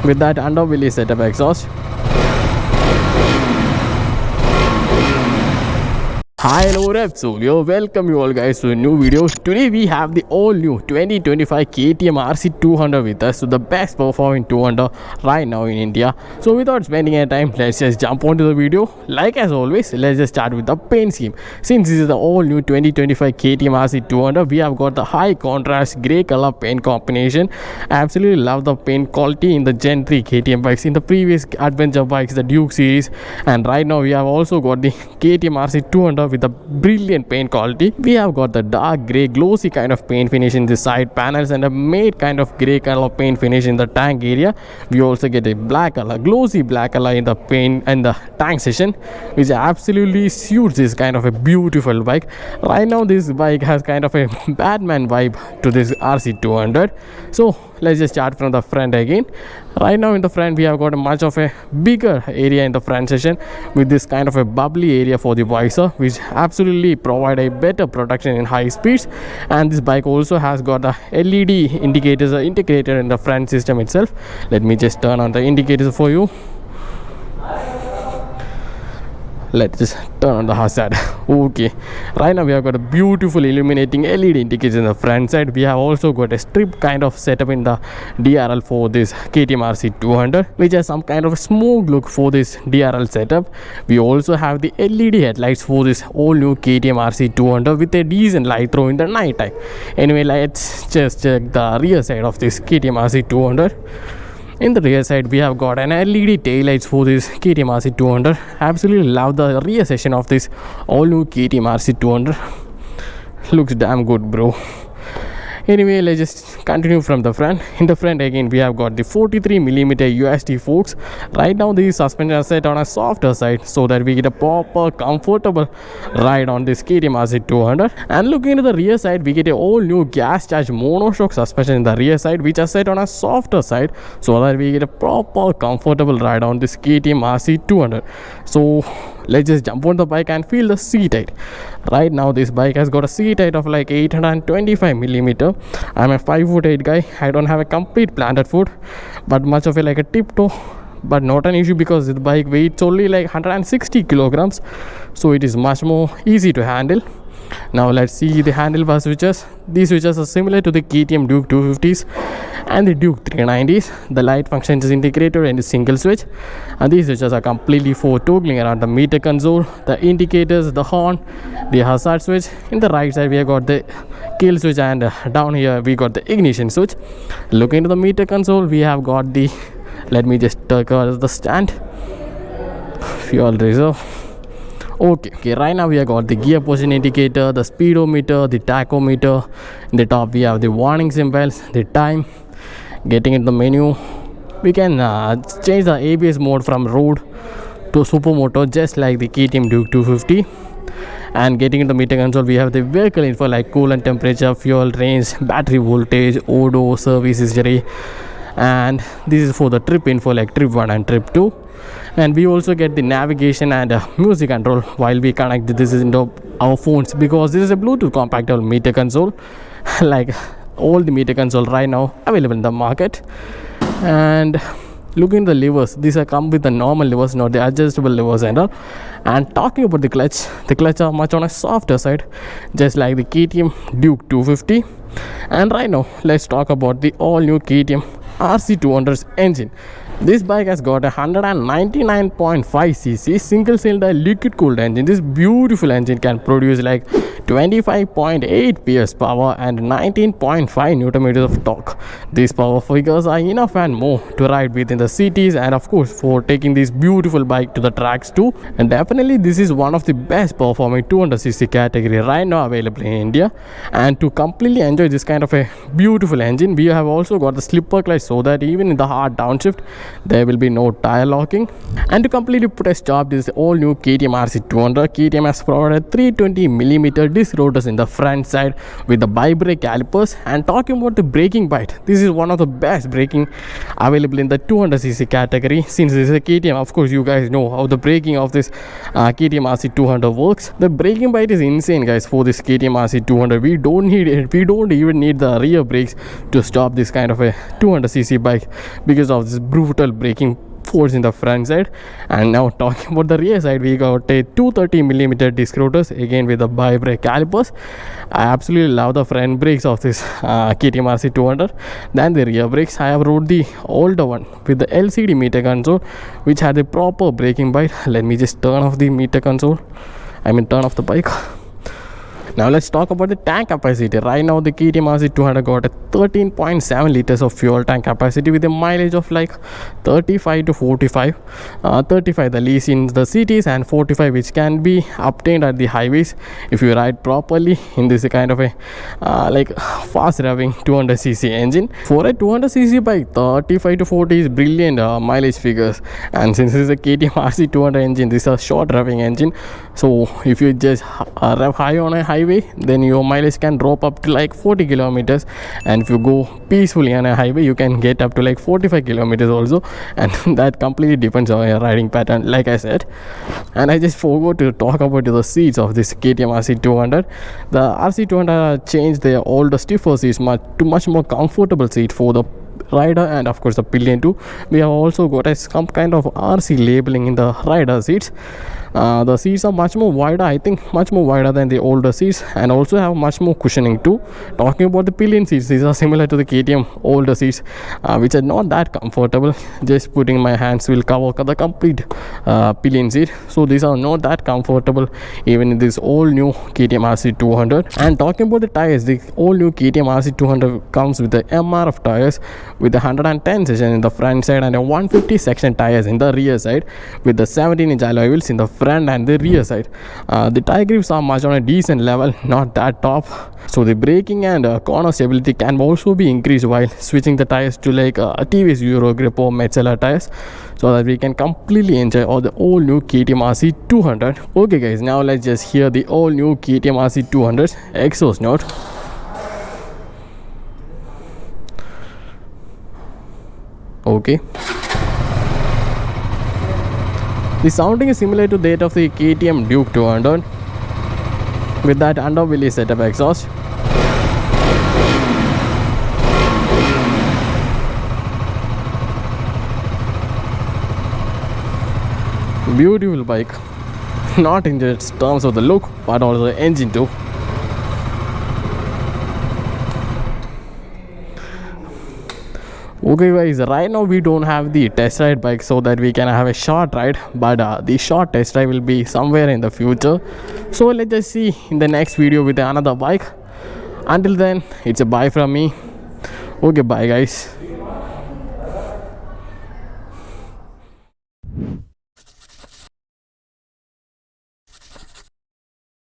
with that underbelly setup exhaust. Hi, hello REVSOUL here. Welcome you all guys to a new video. Today we have the all new 2025 KTM Rc 200 with us. So the best performing 200 right now in India. So without spending any time, let's just jump onto the video. Like as always, let's just start with the paint scheme. Since this is the all new 2025 KTM Rc 200, we have got the high contrast grey color paint combination. I absolutely love the paint quality in the Gen 3 KTM bikes, in the previous adventure bikes, the Duke series, and right now we have also got the KTM Rc 200 with the brilliant paint quality. We have got the dark grey glossy kind of paint finish in the side panels and a matte kind of grey color paint finish in the tank area. We also get a black color, glossy black color in the paint and the tank section, which absolutely suits this kind of a beautiful bike. Right now this bike has kind of a Batman vibe to this RC 200. So let's just start from the front again. Right now in the front we have got a much of a bigger area in the front section with this kind of a bubbly area for the visor, which absolutely provide a better protection in high speeds. And this bike also has got the LED indicators integrated in the front system itself. Let me just turn on the indicators for you. Let's just turn on the hazard. Okay, right now we have got a beautiful illuminating LED indicators in the front side. We have also got a strip kind of setup in the DRL for this KTM Rc 200, which has some kind of smoke look for this DRL setup. We also have the LED headlights for this all new KTM Rc 200 with a decent light throw in the night time. Anyway, let's just check the rear side of this KTM Rc 200. In the rear side we have got an LED taillights for this KTM Rc 200. Absolutely love the rear section of this all new KTM Rc 200. Looks damn good, bro. Anyway, let's just continue from the front. In the front again we have got the 43mm USD forks. Right now these suspensions are set on a softer side so that we get a proper comfortable ride on this KTM Rc 200. And looking into the rear side, we get a all new gas charged monoshock suspension in the rear side, which are set on a softer side so that we get a proper comfortable ride on this KTM Rc 200. So let's just jump on the bike and feel the seat height. Right now this bike has got a seat height of like 825mm. I'm a 5'8" guy. I don't have a complete planted foot, but much of a like a tiptoe, but not an issue because the bike weighs only like 160 kilograms, so it is much more easy to handle. Now let's see the handlebar switches. These switches are similar to the KTM Duke 250s and the Duke 390s. The light function is integrated in a single switch, and these switches are completely for toggling around the meter console, the indicators, the horn, the hazard switch. In the right side we have got the kill switch, and down here we got the ignition switch. Looking into the meter console, we have got the, let me just take the stand, fuel reserve. Okay, right now we have got the gear position indicator, the speedometer, the tachometer. In the top we have the warning symbols, the time. Getting into the menu, we can change the ABS mode from road to supermoto just like the KTM Duke 250. And getting into the meter console, we have the vehicle info like coolant temperature, fuel range, battery voltage, odo, service history, and this is for the trip info like trip 1 and trip 2. And we also get the navigation and music control while we connect this into our phones, because this is a Bluetooth compatible meter console like all the meter console right now available in the market. And looking at the levers, these are come with the normal levers, not the adjustable levers and all. And talking about the clutch are much on a softer side just like the KTM Duke 250. And right now let's talk about the all new KTM Rc 200's engine. This bike has got a 199.5cc single cylinder liquid cooled engine. This beautiful engine can produce like 25.8 PS power and 19.5 Newton meters of torque. These power figures are enough and more to ride with in the cities, and of course for taking this beautiful bike to the tracks too. And definitely this is one of the best performing 200cc category right now available in India. And to completely enjoy this kind of a beautiful engine, we have also got the slipper clutch so that even in the hard downshift there will be no tire locking. And to completely put a stop to this all new KTM Rc 200, KTM has provided 320mm disc rotors in the front side with the bi-brake calipers. And talking about the braking bite, this is one of the best braking available in the 200cc category. Since this is a KTM, of course you guys know how the braking of this KTM RC200 works. The braking bite is insane, guys, for this KTM RC200. We don't even need the rear brakes to stop this kind of a 200cc bike because of this brutal braking force in the front side. And now talking about the rear side, we got a 230mm disc rotors again with the bi-brake calipers. I absolutely love the front brakes of this KTM RC200 than the rear brakes. I have rode the older one with the LCD meter console, which had a proper braking bite. Let me just turn off the meter console, turn off the bike. Now let's talk about the tank capacity. Right now the KTM RC200 got a 13.7 liters of fuel tank capacity with a mileage of like 35 to 45. 35 the least in the cities, and 45 which can be obtained at the highways if you ride properly in this kind of a fast revving 200cc engine. For a 200cc bike, 35 to 40 is brilliant mileage figures. And since this is a KTM RC200 engine, this is a short revving engine, so if you just rev high on a highway, then your mileage can drop up to like 40 kilometers, and if you go peacefully on a highway, you can get up to like 45 kilometers also, and that completely depends on your riding pattern, like I said. And I just forgot to talk about the seats of this KTM RC200. The RC200 changed their older stiffer seats to much more comfortable seat for the rider and of course the pillion too. We have also got some kind of RC labeling in the rider seats. The seats are much more wider, I think much more wider than the older seats, and also have much more cushioning too. Talking about the pillion seats, these are similar to the KTM older seats, which are not that comfortable. Just putting my hands will cover the complete pillion seat, so these are not that comfortable even in this all new KTM RC200. And talking about the tires, the all new KTM RC200 comes with the MRF tires with the 110 section in the front side and a 150 section tires in the rear side with the 17-inch alloy wheels in the front and the rear side. The tire grips are much on a decent level, not that top, so the braking and corner stability can also be increased while switching the tires to like TVS Euro Grip or Metzeler tires, so that we can completely enjoy all the all new KTM RC200. Okay guys, now let's just hear the all new KTM RC200's exhaust note. Okay, the sounding is similar to that of the KTM Duke 200 with that underbelly setup exhaust. Beautiful bike, not in just terms of the look but also the engine too. Okay guys, right now we don't have the test ride bike so that we can have a short ride, but the short test ride will be somewhere in the future. So let's just see in the next video with another bike. Until then, it's a bye from me. Okay, bye guys.